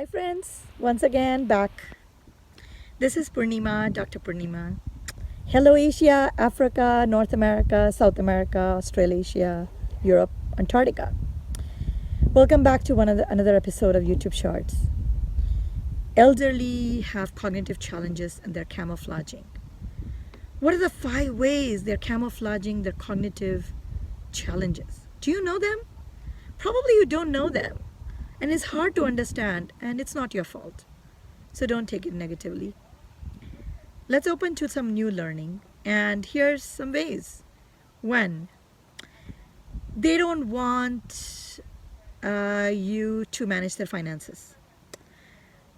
Hi friends, once again back. This is Purnima, Dr. Purnima. Hello Asia, Africa, North America, South America, Australasia, Europe, Antarctica. Welcome back to another episode of YouTube Shorts. Elderly have cognitive challenges and they're camouflaging. What are the 5 ways they're camouflaging their cognitive challenges? Do you know them? Probably you don't know them. And it's hard to understand, and it's not your fault. So don't take it negatively. Let's open to some new learning. And here's some ways. One, they don't want you to manage their finances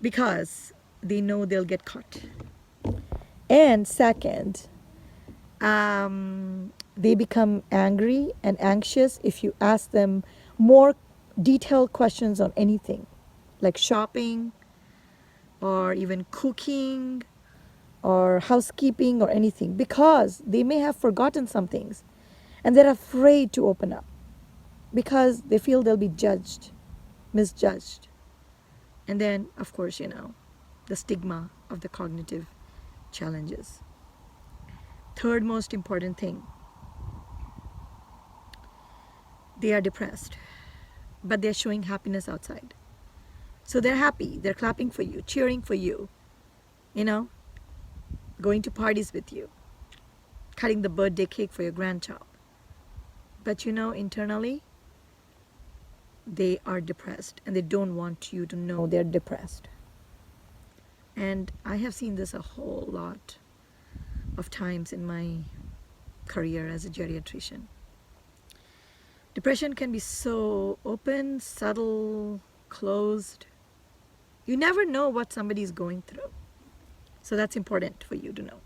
because they know they'll get caught. And second, they become angry and anxious if you ask them more detailed questions on anything, like shopping or even cooking or housekeeping or anything, because they may have forgotten some things and they're afraid to open up because they feel they'll be misjudged. And then, of course, the stigma of the cognitive challenges. Third most important thing, they are depressed, but they're showing happiness outside. So they're happy, they're clapping for you, cheering for you, going to parties with you, cutting the birthday cake for your grandchild. But internally, they are depressed and they don't want you to know they're depressed. And I have seen this a whole lot of times in my career as a geriatrician. Depression can be so open, subtle, closed. You never know what somebody's going through. So that's important for you to know.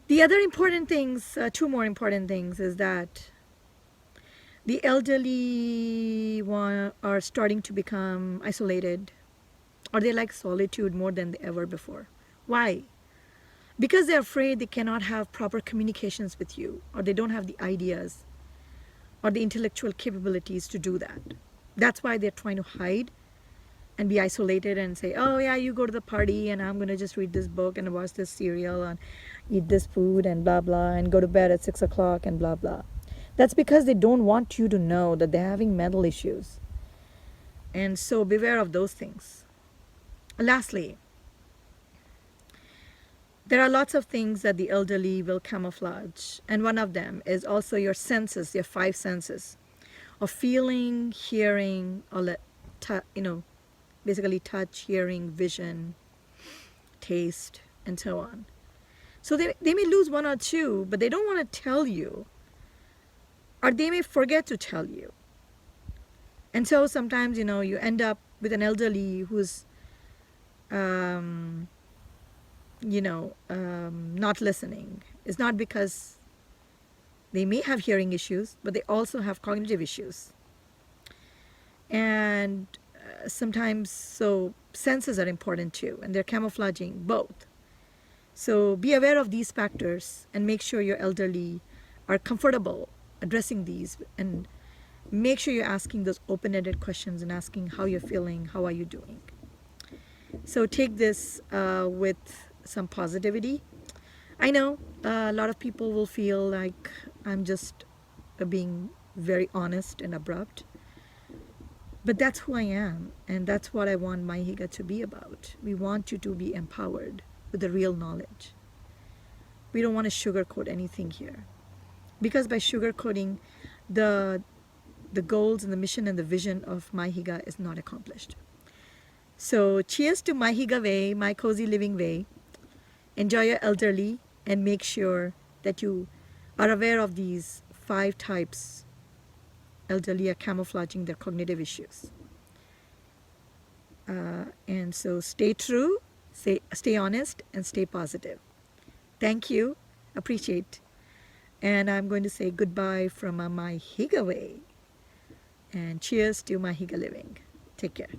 The other important things, 2 more important things, is that the elderly are starting to become isolated, or they like solitude more than ever before. Why? Because they're afraid they cannot have proper communications with you, or they don't have the ideas or the intellectual capabilities to do that. That's why they're trying to hide and be isolated and say, oh yeah, you go to the party and I'm going to just read this book and watch this serial and eat this food and blah blah and go to bed at 6 o'clock and blah blah. That's because they don't want you to know that they're having mental issues. And so beware of those things. Lastly, there are lots of things that the elderly will camouflage, and one of them is also your senses, your 5 senses of feeling, hearing, or basically touch, hearing, vision, taste, and so on. So they may lose 1 or 2, but they don't want to tell you, or they may forget to tell you. And so sometimes, you end up with an elderly who's, not listening. It's not because they may have hearing issues, but they also have cognitive issues. And sometimes, so senses are important too, and they're camouflaging both. So be aware of these factors and make sure your elderly are comfortable addressing these, and make sure you're asking those open-ended questions and asking how you're feeling, how are you doing. So take this with some positivity. I know a lot of people will feel like I'm just being very honest and abrupt, but that's who I am, and that's what I want Mihygge to be about. We want you to be empowered with the real knowledge. We don't want to sugarcoat anything here, because by sugarcoating, the goals and the mission and the vision of Mihygge is not accomplished. So cheers to Mihygge way, my cozy living way. Enjoy your elderly and make sure that you are aware of these 5 types. Elderly are camouflaging their cognitive issues. And so stay true, stay honest, and stay positive. Thank you. Appreciate. And I'm going to say goodbye from Mihygge way. And cheers to Mihygge living. Take care.